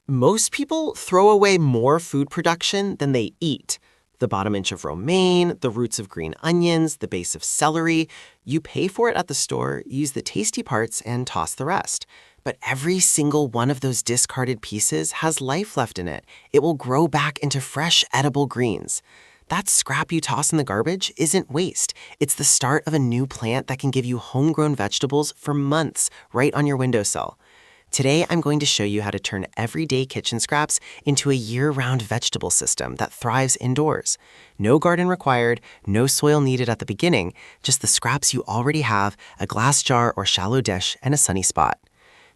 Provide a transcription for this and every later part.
Most people throw away more food production than they eat. The bottom inch of romaine, the roots of green onions, the base of celery. You pay for it at the store, use the tasty parts, and toss the rest. But every single one of those discarded pieces has life left in it. It will grow back into fresh, edible greens. That scrap you toss in the garbage isn't waste. It's the start of a new plant that can give you homegrown vegetables for months right on your windowsill. Today, I'm going to show you how to turn everyday kitchen scraps into a year-round vegetable system that thrives indoors. No garden required, no soil needed at the beginning, just the scraps you already have, a glass jar or shallow dish, and a sunny spot.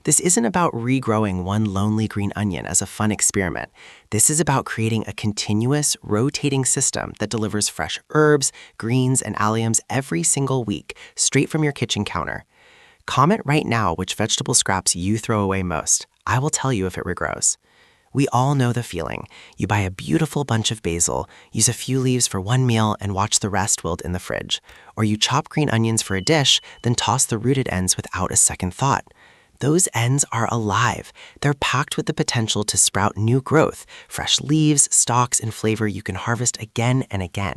This isn't about regrowing one lonely green onion as a fun experiment. This is about creating a continuous, rotating system that delivers fresh herbs, greens, and alliums every single week, straight from your kitchen counter. Comment right now which vegetable scraps you throw away most. I will tell you if it regrows. We all know the feeling. You buy a beautiful bunch of basil, use a few leaves for one meal, and watch the rest wilt in the fridge. Or you chop green onions for a dish, then toss the rooted ends without a second thought. Those ends are alive. They're packed with the potential to sprout new growth, fresh leaves, stalks, and flavor you can harvest again and again.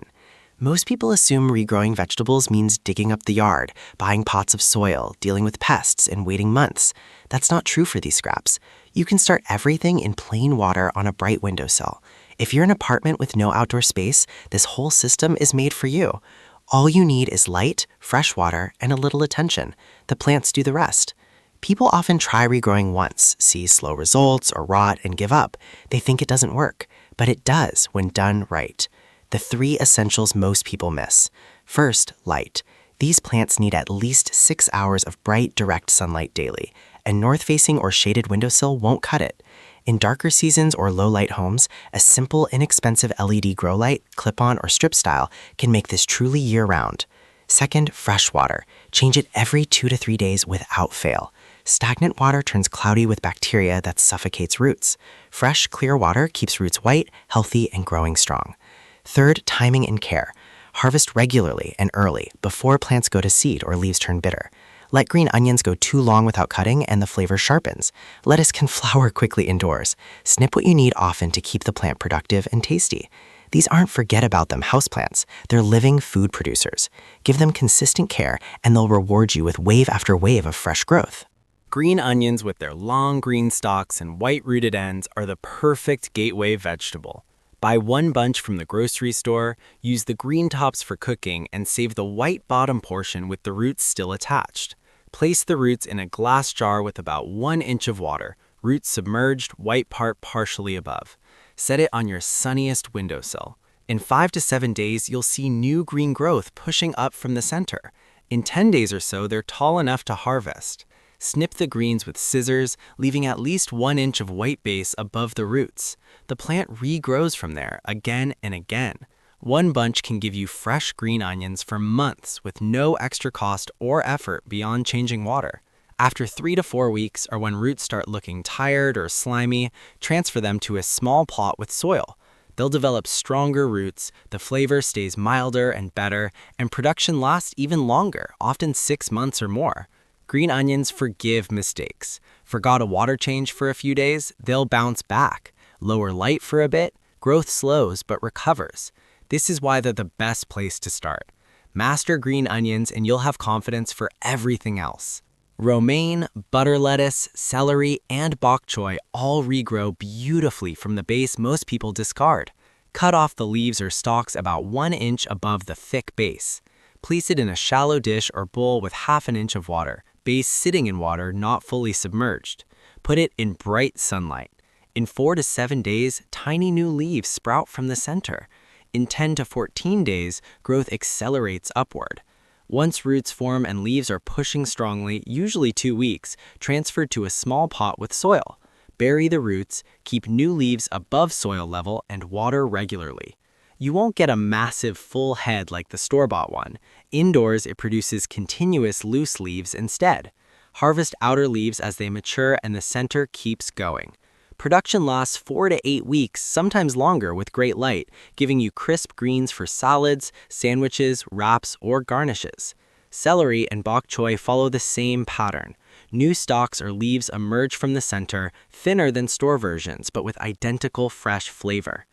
Most people assume regrowing vegetables means digging up the yard, buying pots of soil, dealing with pests, and waiting months. That's not true for these scraps. You can start everything in plain water on a bright windowsill. If you're in an apartment with no outdoor space, this whole system is made for you. All you need is light, fresh water, and a little attention. The plants do the rest. People often try regrowing once, see slow results, or rot and give up. They think it doesn't work, but it does when done right. The 3 essentials most people miss. First, light. These plants need at least 6 hours of bright, direct sunlight daily, and north-facing or shaded windowsill won't cut it. In darker seasons or low-light homes, a simple, inexpensive LED grow light, clip-on, or strip style can make this truly year-round. Second, fresh water. Change it every 2 to 3 days without fail. Stagnant water turns cloudy with bacteria that suffocates roots. Fresh, clear water keeps roots white, healthy, and growing strong. Third, timing and care. Harvest regularly and early, before plants go to seed or leaves turn bitter. Let green onions go too long without cutting and the flavor sharpens. Lettuce can flower quickly indoors. Snip what you need often to keep the plant productive and tasty. These aren't forget-about-them houseplants. They're living food producers. Give them consistent care, and they'll reward you with wave after wave of fresh growth. Green onions with their long green stalks and white rooted ends are the perfect gateway vegetable. Buy one bunch from the grocery store, use the green tops for cooking, and save the white bottom portion with the roots still attached. Place the roots in a glass jar with about 1 inch of water, roots submerged, white part partially above. Set it on your sunniest windowsill. In 5 to 7 days, you'll see new green growth pushing up from the center. In 10 days or so, they're tall enough to harvest. Snip the greens with scissors, leaving at least 1 inch of white base above the roots. The plant regrows from there again and again. One bunch can give you fresh green onions for months with no extra cost or effort beyond changing water. After 3 to 4 weeks, or when roots start looking tired or slimy, transfer them to a small plot with soil. They'll develop stronger roots, the flavor stays milder and better, and production lasts even longer, often 6 months or more. Green onions forgive mistakes. Forgot a water change for a few days, they'll bounce back. Lower light for a bit, growth slows but recovers. This is why they're the best place to start. Master green onions and you'll have confidence for everything else. Romaine, butter lettuce, celery, and bok choy all regrow beautifully from the base most people discard. Cut off the leaves or stalks about 1 inch above the thick base. Place it in a shallow dish or bowl with ½ inch of water, base sitting in water, not fully submerged. Put it in bright sunlight. In 4 to 7 days, tiny new leaves sprout from the center. In 10 to 14 days, growth accelerates upward. Once roots form and leaves are pushing strongly, usually 2 weeks, transfer to a small pot with soil. Bury the roots, keep new leaves above soil level, and water regularly. You won't get a massive full head like the store-bought one. Indoors, it produces continuous loose leaves instead. Harvest outer leaves as they mature and the center keeps going. Production lasts 4 to 8 weeks, sometimes longer with great light, giving you crisp greens for salads, sandwiches, wraps, or garnishes. Celery and bok choy follow the same pattern. New stalks or leaves emerge from the center, thinner than store versions, but with identical fresh flavor.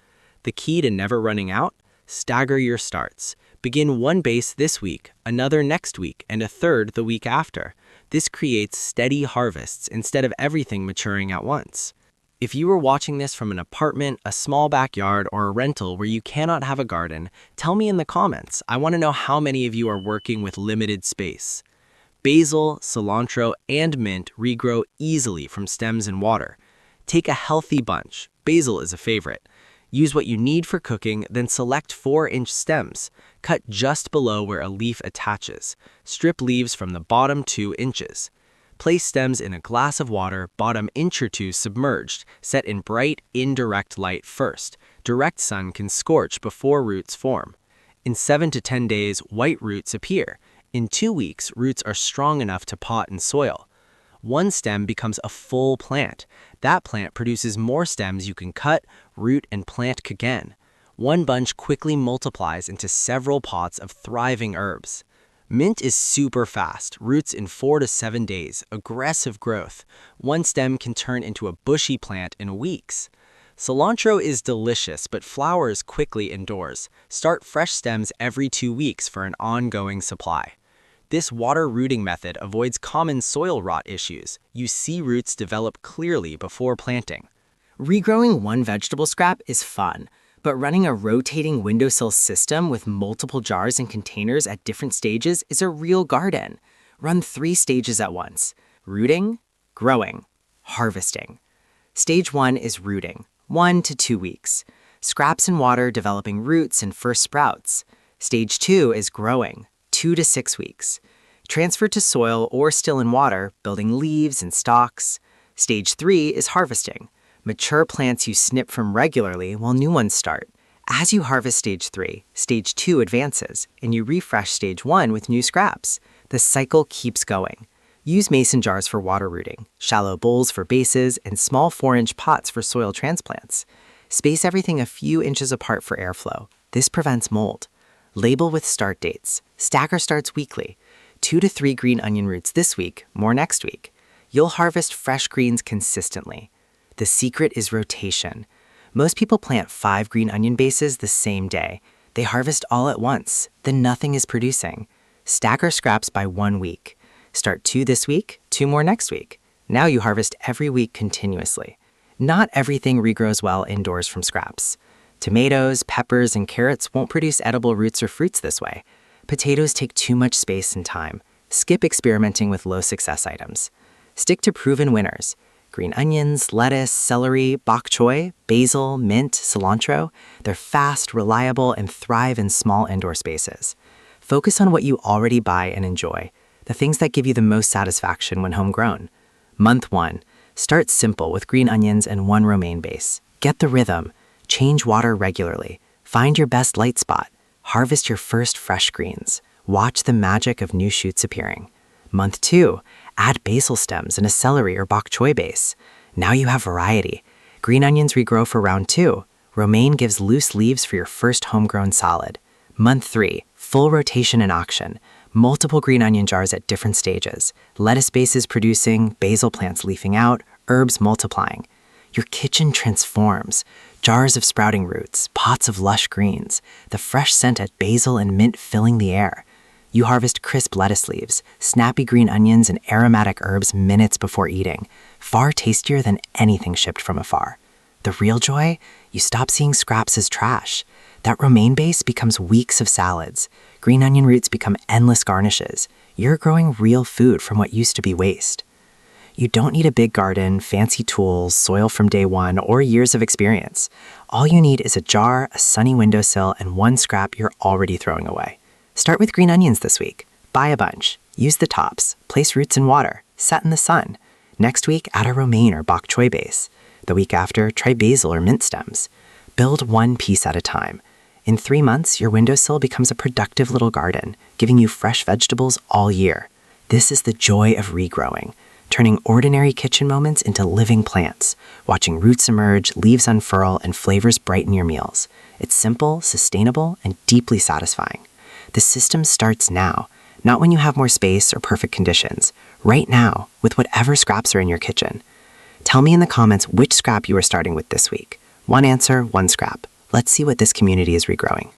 The key to never running out? Stagger your starts. Begin one base this week, another next week, and a third the week after. This creates steady harvests instead of everything maturing at once. If you were watching this from an apartment, a small backyard, or a rental where you cannot have a garden, tell me in the comments. I want to know how many of you are working with limited space. Basil, cilantro, and mint regrow easily from stems and water. Take a healthy bunch. Basil is a favorite. Use what you need for cooking, then select 4-inch stems. Cut just below where a leaf attaches. Strip leaves from the bottom 2 inches. Place stems in a glass of water, bottom inch or 2 submerged. Set in bright, indirect light first. Direct sun can scorch before roots form. In 7 to 10 days, white roots appear. In 2 weeks, roots are strong enough to pot in soil. One stem becomes a full plant. That plant produces more stems you can cut, root, and plant again. One bunch quickly multiplies into several pots of thriving herbs. Mint is super fast, roots in 4 to 7 days, aggressive growth. One stem can turn into a bushy plant in weeks. Cilantro is delicious but flowers quickly indoors. Start fresh stems every 2 weeks for an ongoing supply. This water rooting method avoids common soil rot issues. You see roots develop clearly before planting. Regrowing one vegetable scrap is fun, but running a rotating windowsill system with multiple jars and containers at different stages is a real garden. Run 3 stages at once: rooting, growing, harvesting. Stage 1 is rooting, 1 to 2 weeks. Scraps in water developing roots and first sprouts. Stage 2 is growing, 2 to 6 weeks. Transfer to soil or still in water, building leaves and stalks. Stage 3 is harvesting. Mature plants you snip from regularly while new ones start. As you harvest stage 3, stage 2 advances, and you refresh stage 1 with new scraps. The cycle keeps going. Use mason jars for water rooting, shallow bowls for bases, and small 4-inch pots for soil transplants. Space everything a few inches apart for airflow. This prevents mold. Label with start dates. Stagger starts weekly. 2 to 3 green onion roots this week, more next week. You'll harvest fresh greens consistently. The secret is rotation. Most people plant 5 green onion bases the same day. They harvest all at once, then nothing is producing. Stagger scraps by 1 week. Start 2 this week, 2 more next week. Now you harvest every week continuously. Not everything regrows well indoors from scraps. Tomatoes, peppers, and carrots won't produce edible roots or fruits this way. Potatoes take too much space and time. Skip experimenting with low-success items. Stick to proven winners. Green onions, lettuce, celery, bok choy, basil, mint, cilantro. They're fast, reliable, and thrive in small indoor spaces. Focus on what you already buy and enjoy, the things that give you the most satisfaction when homegrown. Month 1. Start simple with green onions and 1 romaine base. Get the rhythm. Change water regularly. Find your best light spot. Harvest your first fresh greens. Watch the magic of new shoots appearing. Month 2. Add basil stems and a celery or bok choy base. Now you have variety. Green onions regrow for round 2. Romaine gives loose leaves for your first homegrown salad. Month 3. Full rotation in action. Multiple green onion jars at different stages. Lettuce bases producing, basil plants leafing out, herbs multiplying. Your kitchen transforms. Jars of sprouting roots, pots of lush greens, the fresh scent of basil and mint filling the air. You harvest crisp lettuce leaves, snappy green onions, and aromatic herbs minutes before eating, far tastier than anything shipped from afar. The real joy? You stop seeing scraps as trash. That romaine base becomes weeks of salads. Green onion roots become endless garnishes. You're growing real food from what used to be waste. You don't need a big garden, fancy tools, soil from day one, or years of experience. All you need is a jar, a sunny windowsill, and 1 scrap you're already throwing away. Start with green onions this week. Buy a bunch. Use the tops. Place roots in water. Set in the sun. Next week, add a romaine or bok choy base. The week after, try basil or mint stems. Build 1 piece at a time. In 3 months, your windowsill becomes a productive little garden, giving you fresh vegetables all year. This is the joy of regrowing, turning ordinary kitchen moments into living plants, watching roots emerge, leaves unfurl, and flavors brighten your meals. It's simple, sustainable, and deeply satisfying. The system starts now. Not when you have more space or perfect conditions. Right now, with whatever scraps are in your kitchen. Tell me in the comments which scrap you are starting with this week. One answer, one scrap. Let's see what this community is regrowing.